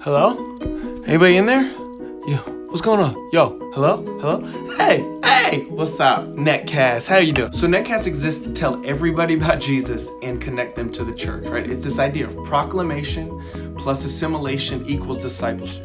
Hello? Anybody in there? Yo, what's going on? Yo, hello? Hey, what's up? Netcast, how you doing? So Netcast exists to tell everybody about Jesus and connect them to the church, right? It's this idea of proclamation plus assimilation equals discipleship.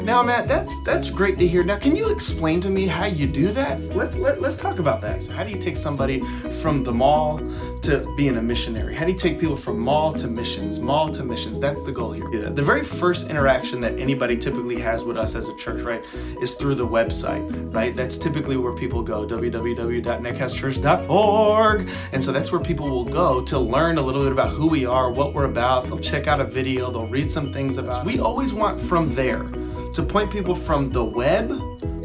Now, Matt, that's great to hear. Now, can you explain to me how you do that? Let's talk about that. So how do you take somebody from the mall to being a missionary? How do you take people from mall to missions? That's the goal here. The very first interaction that anybody typically has with us as a church, right, is through the website, right? That's typically where people go, www.netcastchurch.org. And so that's where people will go to learn a little bit about who we are, what we're about. They'll check out a video, they'll read some things about us. We always want from there to point people from the web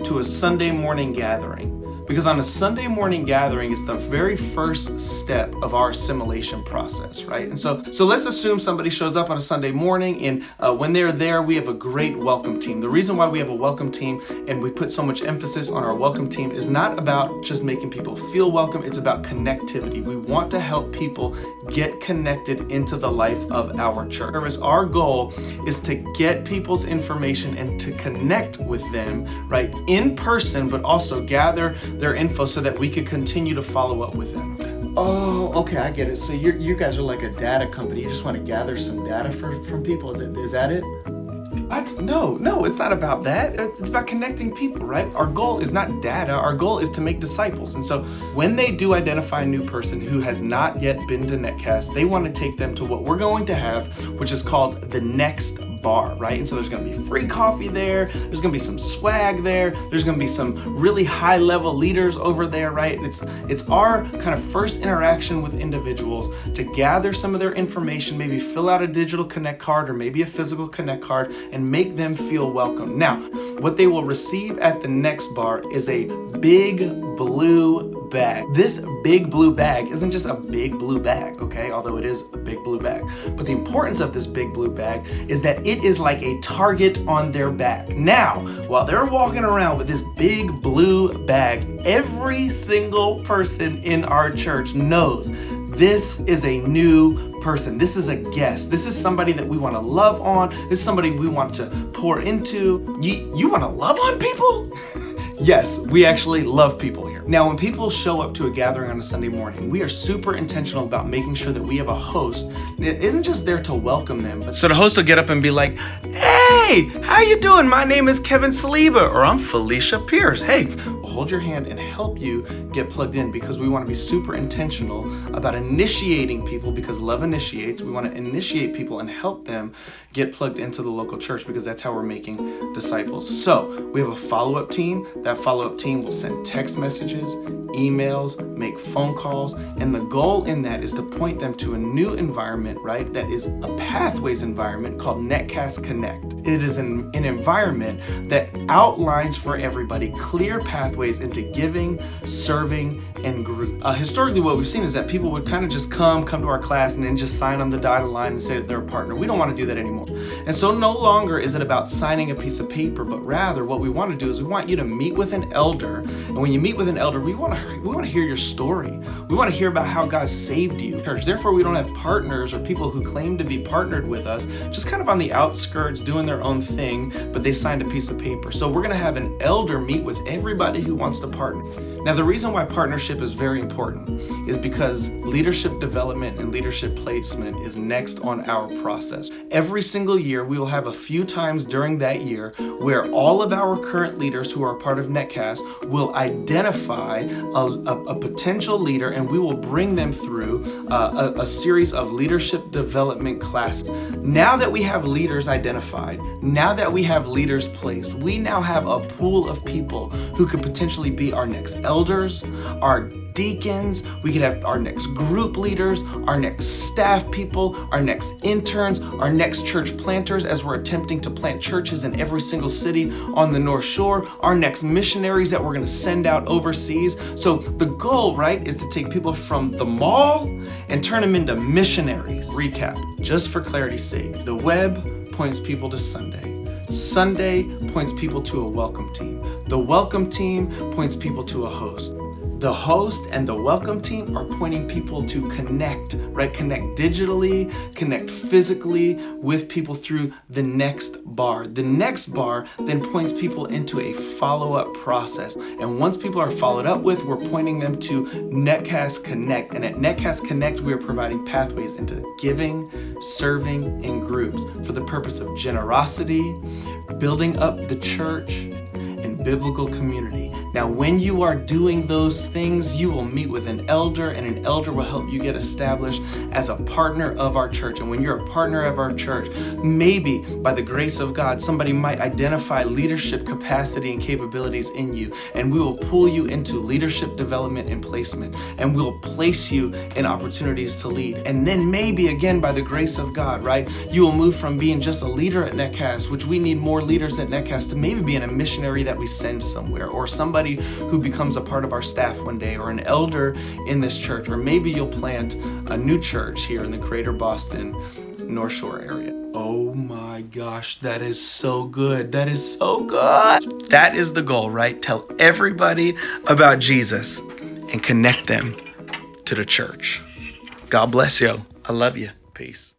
to a Sunday morning gathering. Because on a Sunday morning gathering, it's the very first step of our assimilation process, right? And so let's assume somebody shows up on a Sunday morning, and when they're there, we have a great welcome team. The reason why we have a welcome team and we put so much emphasis on our welcome team is not about just making people feel welcome, it's about connectivity. We want to help people get connected into the life of our church. Our goal is to get people's information and to connect with them, right, in person, but also gather their info so that we could continue to follow up with them. Oh, okay, I get it. So you guys are like a data company. You just want to gather some data from people. Is that it? What? No, it's not about that. It's about connecting people, right? Our goal is not data. Our goal is to make disciples. And so when they do identify a new person who has not yet been to Netcast, they want to take them to what we're going to have, which is called the next bar, right? And so there's going to be free coffee there. There's going to be some swag there. There's going to be some really high level leaders over there, right? It's our kind of first interaction with individuals to gather some of their information, maybe fill out a digital connect card or maybe a physical connect card and make them feel welcome. Now, what they will receive at the next bar is a big blue bag. This big blue bag isn't just a big blue bag, okay? Although it is a big blue bag. But the importance of this big blue bag is that it is like a target on their back. Now, while they're walking around with this big blue bag, every single person in our church knows this is a new person. This is a guest. This is somebody that we want to love on. This is somebody we want to pour into. You want to love on people? Yes, we actually love people here. Now, when people show up to a gathering on a Sunday morning, we are super intentional about making sure that we have a host that isn't just there to welcome them. But so the host will get up and be like, hey, how you doing? My name is Kevin Saliba, or I'm Felicia Pierce. Hey, we'll hold your hand and help you get plugged in because we want to be super intentional about initiating people because love initiates. We want to initiate people and help them get plugged into the local church because that's how we're making disciples. So we have a follow-up team. That follow-up team will send text messages, emails, make phone calls, and the goal in that is to point them to a new environment, right? That is a pathways environment called Netcast Connect. It is an environment that outlines for everybody clear pathways into giving, serving, and group. Historically, what we've seen is that people would kind of just come to our class and then just sign on the dotted line and say that they're a partner. We don't want to do that anymore. And so no longer is it about signing a piece of paper, but rather what we want to do is we want you to meet with an elder. And when you meet with an elder, we want to hear your story. We want to hear about how God saved you. Therefore, we don't have partners or people who claim to be partnered with us, just kind of on the outskirts doing their own thing, but they signed a piece of paper. So we're going to have an elder meet with everybody who wants to partner. Now, the reason why partnership is very important is because leadership development and leadership placement is next on our process. Every single year, we will have a few times during that year where all of our current leaders who are part of Netcast will identify a potential leader and we will bring them through a series of leadership development classes. Now that we have leaders identified, now that we have leaders placed, we now have a pool of people who could potentially be our next elders, our deacons, we could have our next group leaders, our next staff people, our next interns, our next church planters as we're attempting to plant churches in every single city on the North Shore, our next missionaries that we're going to send out overseas. So the goal, right, is to take people from the mall and turn them into missionaries. Recap, just for clarity's sake, the web points people to Sunday. Sunday points people to a welcome team. The welcome team points people to a host. The host and the welcome team are pointing people to connect, right? Connect digitally, connect physically with people through the next bar. The next bar then points people into a follow-up process. And once people are followed up with, we're pointing them to Netcast Connect. And at Netcast Connect, we are providing pathways into giving, serving in groups for the purpose of generosity, building up the church, and biblical community. Now, when you are doing those things, you will meet with an elder, and an elder will help you get established as a partner of our church. And when you're a partner of our church, maybe by the grace of God, somebody might identify leadership capacity and capabilities in you, and we will pull you into leadership development and placement, and we'll place you in opportunities to lead. And then maybe again, by the grace of God, right, you will move from being just a leader at Netcast, which we need more leaders at Netcast, to maybe being a missionary that we send somewhere, or somebody who becomes a part of our staff one day, or an elder in this church, or maybe you'll plant a new church here in the greater Boston North Shore area. Oh my gosh, that is so good. That is so good. That is the goal, right? Tell everybody about Jesus and connect them to the church. God bless you. I love you. Peace.